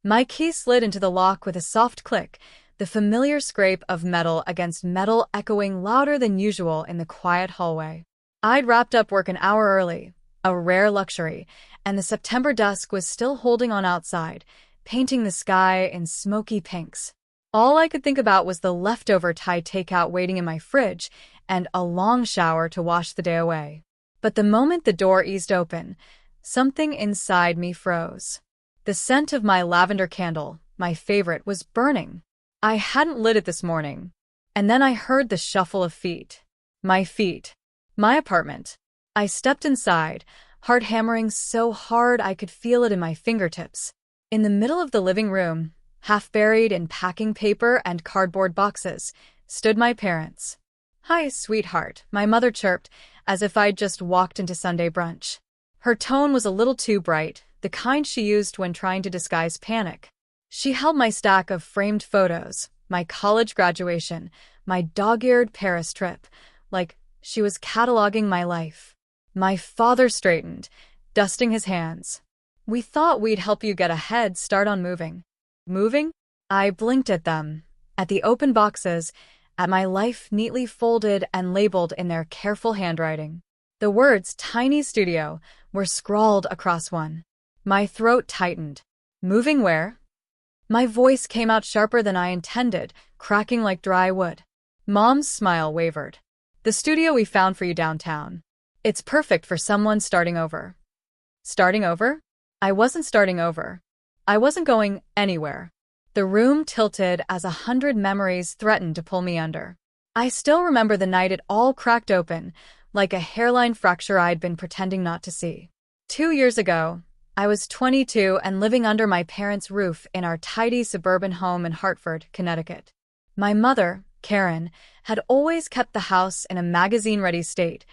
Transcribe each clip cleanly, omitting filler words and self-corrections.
My key slid into the lock with a soft click, the familiar scrape of metal against metal echoing louder than usual in the quiet hallway. I'd wrapped up work an hour early, a rare luxury, and the September dusk was still holding on outside, painting the sky in smoky pinks. All I could think about was the leftover Thai takeout waiting in my fridge and a long shower to wash the day away. But the moment the door eased open, something inside me froze. The scent of my lavender candle, my favorite, was burning. I hadn't lit it this morning. And then I heard the shuffle of feet. My feet. My apartment. I stepped inside, heart hammering so hard I could feel it in my fingertips. In the middle of the living room, half buried in packing paper and cardboard boxes, stood my parents. "Hi, sweetheart," my mother chirped, as if I'd just walked into Sunday brunch. Her tone was a little too bright, the kind she used when trying to disguise panic. She held my stack of framed photos, my college graduation, my dog-eared Paris trip, like she was cataloging my life. My father straightened, dusting his hands. "We thought we'd help you get a head start on moving." Moving? I blinked at them, at the open boxes, at my life neatly folded and labeled in their careful handwriting. The words "tiny studio" were scrawled across one. My throat tightened. Moving where? My voice came out sharper than I intended, cracking like dry wood. Mom's smile wavered. "The studio we found for you downtown. It's perfect for someone starting over." Starting over? I wasn't starting over. I wasn't going anywhere. The room tilted as 100 memories threatened to pull me under. I still remember the night it all cracked open, like a hairline fracture I'd been pretending not to see. 2 years ago, I was 22 and living under my parents' roof in our tidy suburban home in Hartford, Connecticut. My mother, Karen, had always kept the house in a magazine-ready state,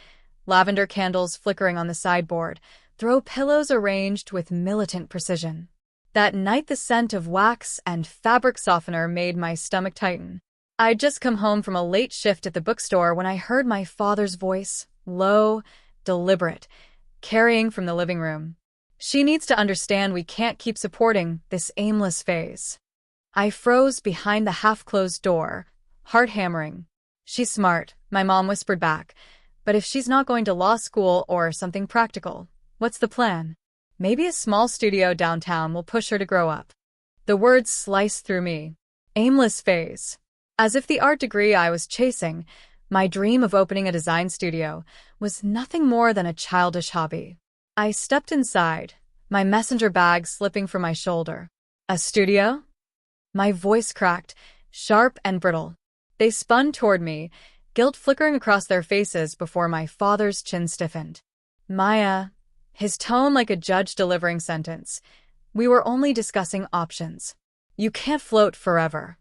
lavender candles flickering on the sideboard, throw pillows arranged with militant precision. That night the scent of wax and fabric softener made my stomach tighten. I'd just come home from a late shift at the bookstore when I heard my father's voice, low, deliberate, carrying from the living room. "She needs to understand we can't keep supporting this aimless phase." I froze behind the half-closed door, heart hammering. "She's smart," my mom whispered back, "but if she's not going to law school or something practical, what's the plan? Maybe a small studio downtown will push her to grow up." The words sliced through me. Aimless phase. As if the art degree I was chasing, my dream of opening a design studio, was nothing more than a childish hobby. I stepped inside, my messenger bag slipping from my shoulder. "A studio?" My voice cracked, sharp and brittle. They spun toward me, guilt flickering across their faces before my father's chin stiffened. "Maya," his tone like a judge delivering sentence, "we were only discussing options. You can't float forever."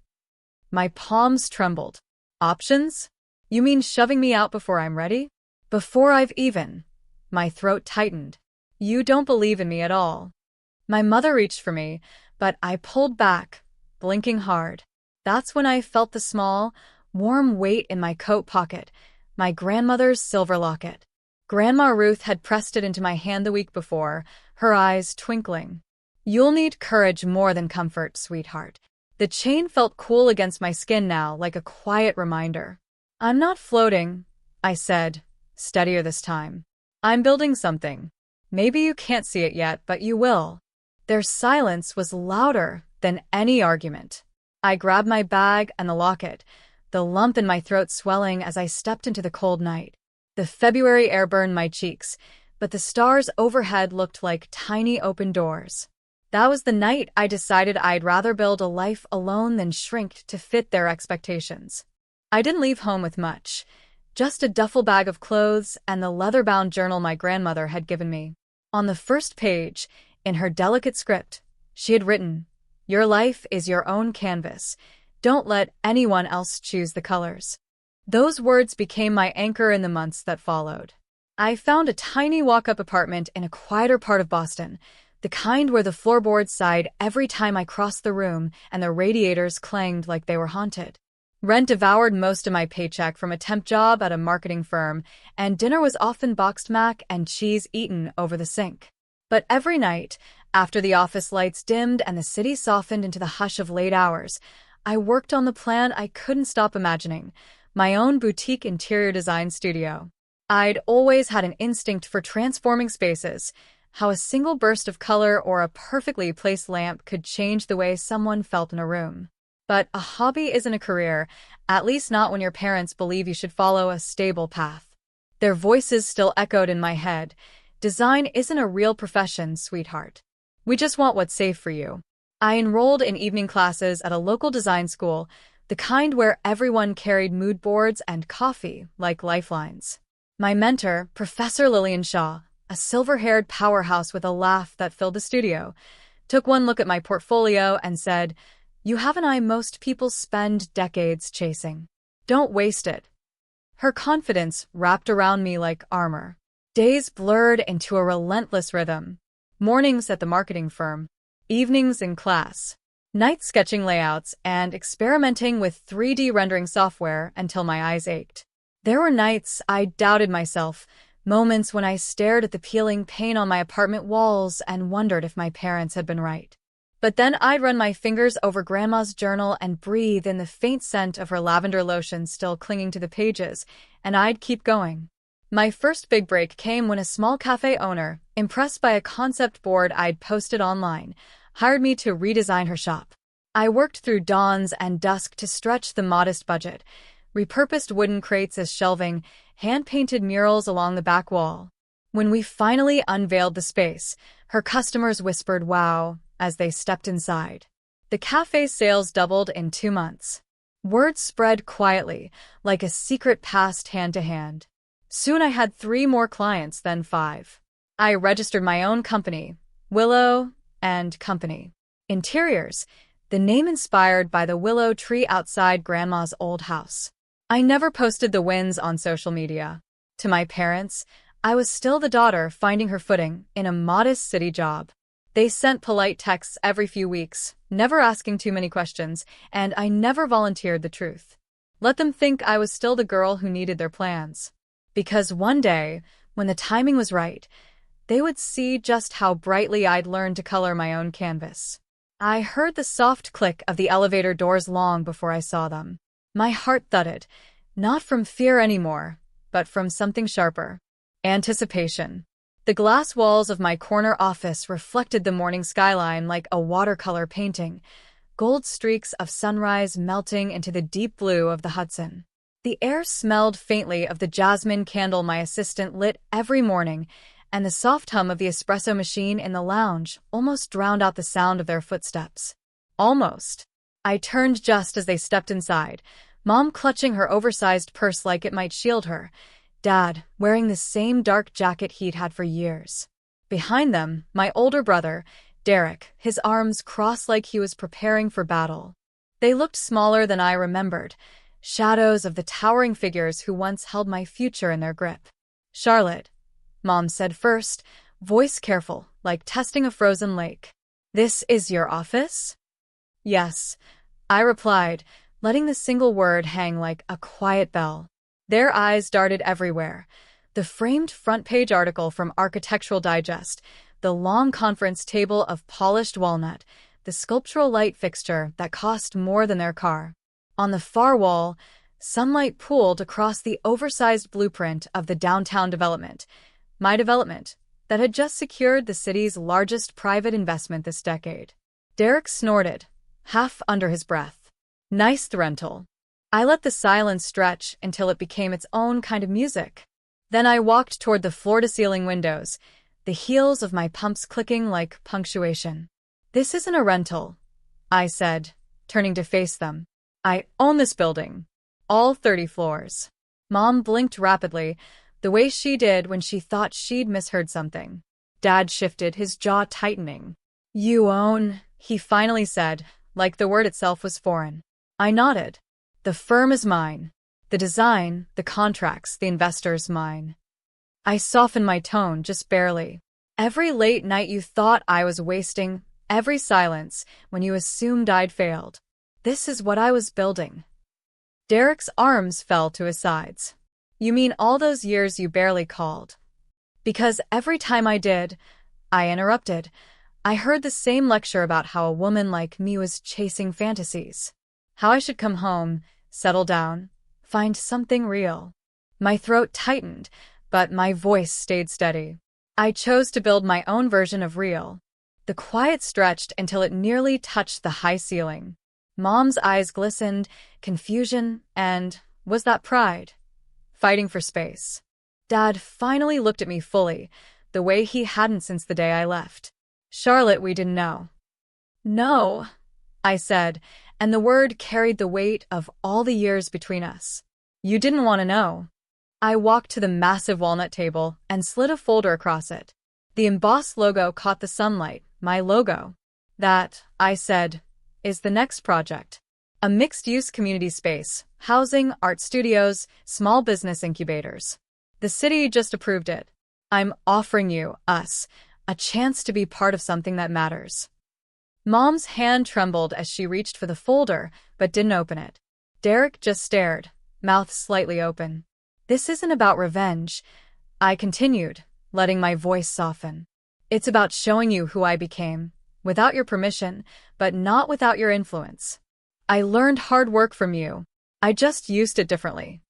My palms trembled. "Options? You mean shoving me out before I'm ready? Before I've even..." My throat tightened. "You don't believe in me at all." My mother reached for me, but I pulled back, blinking hard. That's when I felt the small, warm weight in my coat pocket, my grandmother's silver locket. Grandma Ruth had pressed it into my hand the week before, her eyes twinkling. "You'll need courage more than comfort, sweetheart." The chain felt cool against my skin now, like a quiet reminder. "I'm not floating," I said, steadier this time. "I'm building something. Maybe you can't see it yet, but you will." Their silence was louder than any argument. I grabbed my bag and the locket, the lump in my throat swelling as I stepped into the cold night. The February air burned my cheeks, but the stars overhead looked like tiny open doors. That was the night I decided I'd rather build a life alone than shrink to fit their expectations. I didn't leave home with much, just a duffel bag of clothes and the leather-bound journal my grandmother had given me. On the first page, in her delicate script, she had written, "Your life is your own canvas. Don't let anyone else choose the colors." Those words became my anchor in the months that followed. I found a tiny walk-up apartment in a quieter part of Boston, the kind where the floorboards sighed every time I crossed the room and the radiators clanged like they were haunted. Rent devoured most of my paycheck from a temp job at a marketing firm, and dinner was often boxed mac and cheese eaten over the sink. But every night, After the office lights dimmed and the city softened into the hush of late hours, I worked on the plan I couldn't stop imagining, my own boutique interior design studio. I'd always had an instinct for transforming spaces, how a single burst of color or a perfectly placed lamp could change the way someone felt in a room. But a hobby isn't a career, at least not when your parents believe you should follow a stable path. Their voices still echoed in my head. Design isn't a real profession, sweetheart. We just want what's safe for you. I enrolled in evening classes at a local design school, the kind where everyone carried mood boards and coffee like lifelines. My mentor, Professor Lillian Shaw, a silver-haired powerhouse with a laugh that filled the studio, took one look at my portfolio and said, "You have an eye most people spend decades chasing. Don't waste it." Her confidence wrapped around me like armor. Days blurred into a relentless rhythm. Mornings at the marketing firm, evenings in class, nights sketching layouts and experimenting with 3D rendering software until my eyes ached. There were nights I doubted myself, moments when I stared at the peeling paint on my apartment walls and wondered if my parents had been right. But then I'd run my fingers over Grandma's journal and breathe in the faint scent of her lavender lotion still clinging to the pages, and I'd keep going. My first big break came when a small cafe owner, impressed by a concept board I'd posted online, hired me to redesign her shop. I worked through dawns and dusk to stretch the modest budget, repurposed wooden crates as shelving, hand-painted murals along the back wall. When we finally unveiled the space, her customers whispered wow as they stepped inside. The cafe's sales doubled in 2 months. Word spread quietly, like a secret passed hand to hand. Soon I had 3 more clients, then 5. I registered my own company, Willow and Company. Interiors, the name inspired by the willow tree outside Grandma's old house. I never posted the wins on social media. To my parents, I was still the daughter finding her footing in a modest city job. They sent polite texts every few weeks, never asking too many questions, and I never volunteered the truth. Let them think I was still the girl who needed their plans. Because one day, when the timing was right, they would see just how brightly I'd learned to color my own canvas. I heard the soft click of the elevator doors long before I saw them. My heart thudded, not from fear anymore, but from something sharper. Anticipation. The glass walls of my corner office reflected the morning skyline like a watercolor painting, gold streaks of sunrise melting into the deep blue of the Hudson. The air smelled faintly of the jasmine candle my assistant lit every morning, and the soft hum of the espresso machine in the lounge almost drowned out the sound of their footsteps. Almost. I turned just as they stepped inside, Mom clutching her oversized purse like it might shield her, Dad wearing the same dark jacket he'd had for years. Behind them, my older brother, Derek, his arms crossed like he was preparing for battle. They looked smaller than I remembered, shadows of the towering figures who once held my future in their grip. "Charlotte," Mom said first, voice careful, like testing a frozen lake. "This is your office?" "Yes," I replied, letting the single word hang like a quiet bell. Their eyes darted everywhere. The framed front-page article from Architectural Digest, the long conference table of polished walnut, the sculptural light fixture that cost more than their car. On the far wall, sunlight pooled across the oversized blueprint of the downtown development, my development, that had just secured the city's largest private investment this decade. Derek snorted, half under his breath. "Nice rental." I let the silence stretch until it became its own kind of music. Then I walked toward the floor-to-ceiling windows, the heels of my pumps clicking like punctuation. "This isn't a rental," I said, turning to face them. "I own this building. All 30 floors. Mom blinked rapidly, the way she did when she thought she'd misheard something. Dad shifted, his jaw tightening. "You own," he finally said, like the word itself was foreign. I nodded. "The firm is mine. The design, the contracts, the investors, mine." I softened my tone just barely. "Every late night you thought I was wasting, every silence when you assumed I'd failed. This is what I was building." Derek's arms fell to his sides. "You mean all those years you barely called?" "Because every time I did," I interrupted, I heard the same lecture about how a woman like me was chasing fantasies. How I should come home, settle down, find something real. My throat tightened, but my voice stayed steady. I chose to build my own version of real. The quiet stretched until it nearly touched the high ceiling. Mom's eyes glistened, confusion, and, was that pride? Fighting for space. Dad finally looked at me fully, the way he hadn't since the day I left. Charlotte, we didn't know. No, I said, and the word carried the weight of all the years between us. You didn't want to know. I walked to the massive walnut table and slid a folder across it. The embossed logo caught the sunlight, my logo. That, I said, is the next project. A mixed-use community space, housing, art studios, small business incubators. The city just approved it. I'm offering you, us, a chance to be part of something that matters. Mom's hand trembled as she reached for the folder, but didn't open it. Derek just stared, mouth slightly open. This isn't about revenge, I continued, letting my voice soften. It's about showing you who I became, without your permission, but not without your influence. I learned hard work from you. I just used it differently.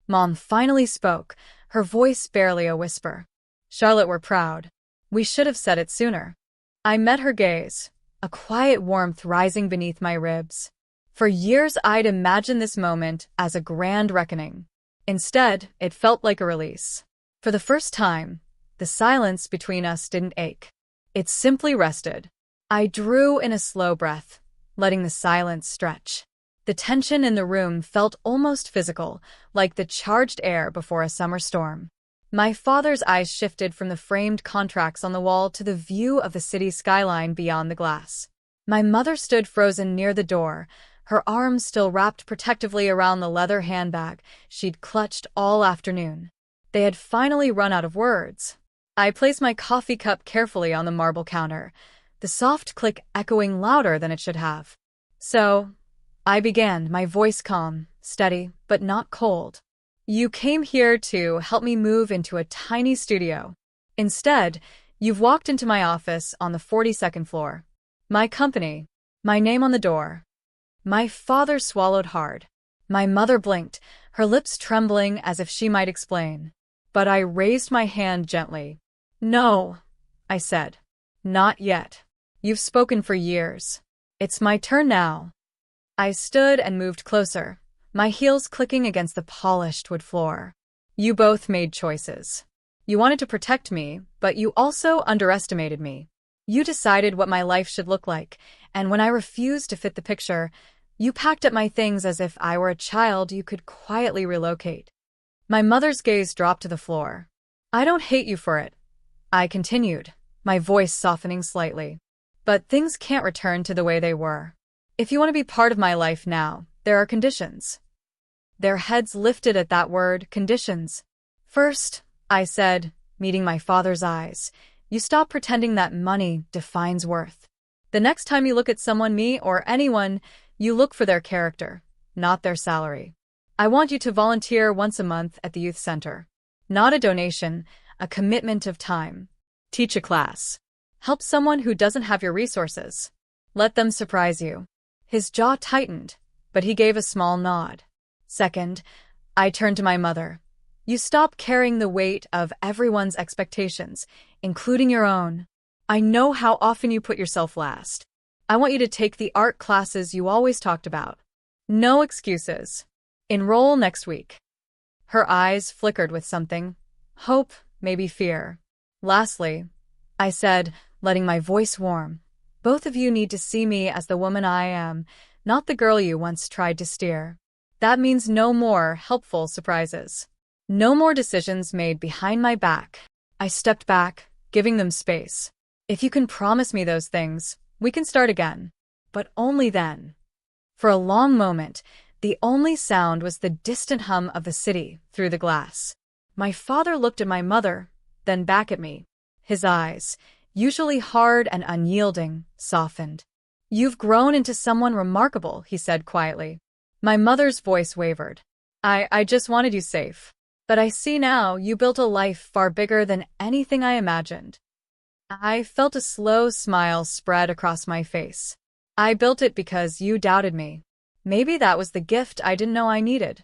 Mom finally spoke, her voice barely a whisper. Charlotte, we're proud. We should have said it sooner. I met her gaze, a quiet warmth rising beneath my ribs. For years I'd imagined this moment as a grand reckoning. Instead, it felt like a release. For the first time, the silence between us didn't ache. It simply rested. I drew in a slow breath, letting the silence stretch. The tension in the room felt almost physical, like the charged air before a summer storm. My father's eyes shifted from the framed contracts on the wall to the view of the city skyline beyond the glass. My mother stood frozen near the door, her arms still wrapped protectively around the leather handbag she'd clutched all afternoon. They had finally run out of words. I placed my coffee cup carefully on the marble counter, the soft click echoing louder than it should have. So, I began, my voice calm, steady, but not cold. You came here to help me move into a tiny studio. Instead, you've walked into my office on the 42nd floor. My company, my name on the door. My father swallowed hard. My mother blinked, her lips trembling as if she might explain. But I raised my hand gently. No, I said. Not yet. You've spoken for years. It's my turn now. I stood and moved closer, my heels clicking against the polished wood floor. You both made choices. You wanted to protect me, but you also underestimated me. You decided what my life should look like, and when I refused to fit the picture, you packed up my things as if I were a child you could quietly relocate. My mother's gaze dropped to the floor. I don't hate you for it, I continued, my voice softening slightly. But things can't return to the way they were. If you want to be part of my life now, there are conditions. Their heads lifted at that word, conditions. First, I said, meeting my father's eyes, you stop pretending that money defines worth. The next time you look at someone, me or anyone, you look for their character, not their salary. I want you to volunteer once a month at the youth center. Not a donation, a commitment of time. Teach a class. Help someone who doesn't have your resources. Let them surprise you. His jaw tightened, but he gave a small nod. Second, I turned to my mother. You stop carrying the weight of everyone's expectations, including your own. I know how often you put yourself last. I want you to take the art classes you always talked about. No excuses. Enroll next week. Her eyes flickered with something. Hope, maybe fear. Lastly, I said, letting my voice warm. Both of you need to see me as the woman I am, not the girl you once tried to steer. That means no more helpful surprises. No more decisions made behind my back. I stepped back, giving them space. If you can promise me those things, we can start again. But only then. For a long moment, the only sound was the distant hum of the city through the glass. My father looked at my mother, then back at me. His eyes, usually hard and unyielding, softened. You've grown into someone remarkable, he said quietly. My mother's voice wavered. I just wanted you safe. But I see now you built a life far bigger than anything I imagined. I felt a slow smile spread across my face. I built it because you doubted me. Maybe that was the gift I didn't know I needed.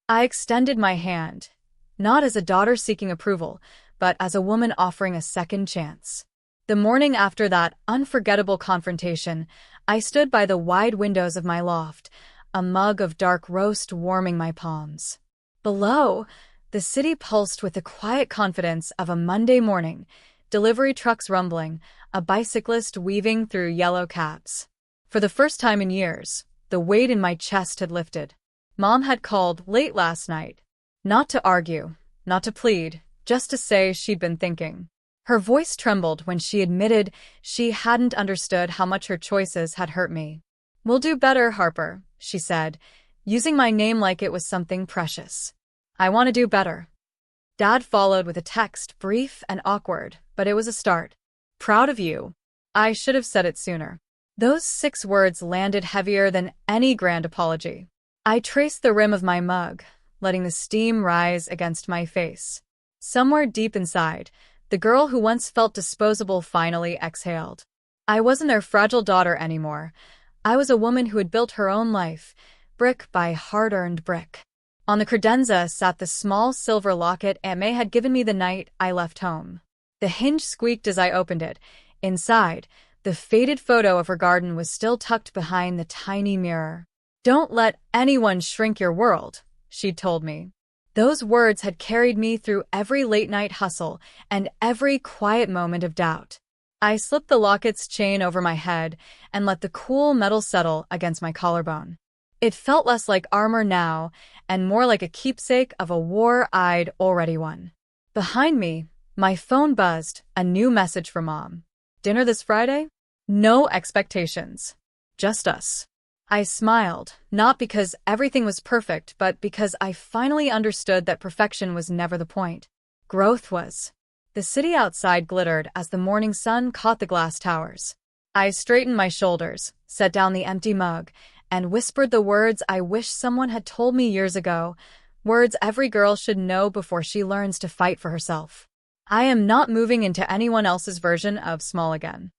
I extended my hand, not as a daughter seeking approval, but as a woman offering a second chance. The morning after that unforgettable confrontation, I stood by the wide windows of my loft, a mug of dark roast warming my palms. Below, the city pulsed with the quiet confidence of a Monday morning, delivery trucks rumbling, a bicyclist weaving through yellow cabs. For the first time in years, the weight in my chest had lifted. Mom had called late last night. Not to argue, not to plead, just to say she'd been thinking. Her voice trembled when she admitted she hadn't understood how much her choices had hurt me. "We'll do better, Harper," she said, using my name like it was something precious. "I want to do better." Dad followed with a text, brief and awkward, but it was a start. "Proud of you." I should have said it sooner. Those 6 words landed heavier than any grand apology. I traced the rim of my mug, letting the steam rise against my face. Somewhere deep inside, the girl who once felt disposable finally exhaled. I wasn't their fragile daughter anymore. I was a woman who had built her own life, brick by hard-earned brick. On the credenza sat the small silver locket Aunt May had given me the night I left home. The hinge squeaked as I opened it. Inside, the faded photo of her garden was still tucked behind the tiny mirror. "Don't let anyone shrink your world," she'd told me. Those words had carried me through every late-night hustle and every quiet moment of doubt. I slipped the locket's chain over my head and let the cool metal settle against my collarbone. It felt less like armor now and more like a keepsake of a war I'd already won. Behind me, my phone buzzed, a new message from Mom. "Dinner this Friday? No expectations. Just us." I smiled, not because everything was perfect, but because I finally understood that perfection was never the point. Growth was. The city outside glittered as the morning sun caught the glass towers. I straightened my shoulders, set down the empty mug, and whispered the words I wish someone had told me years ago, words every girl should know before she learns to fight for herself. I am not moving into anyone else's version of small again.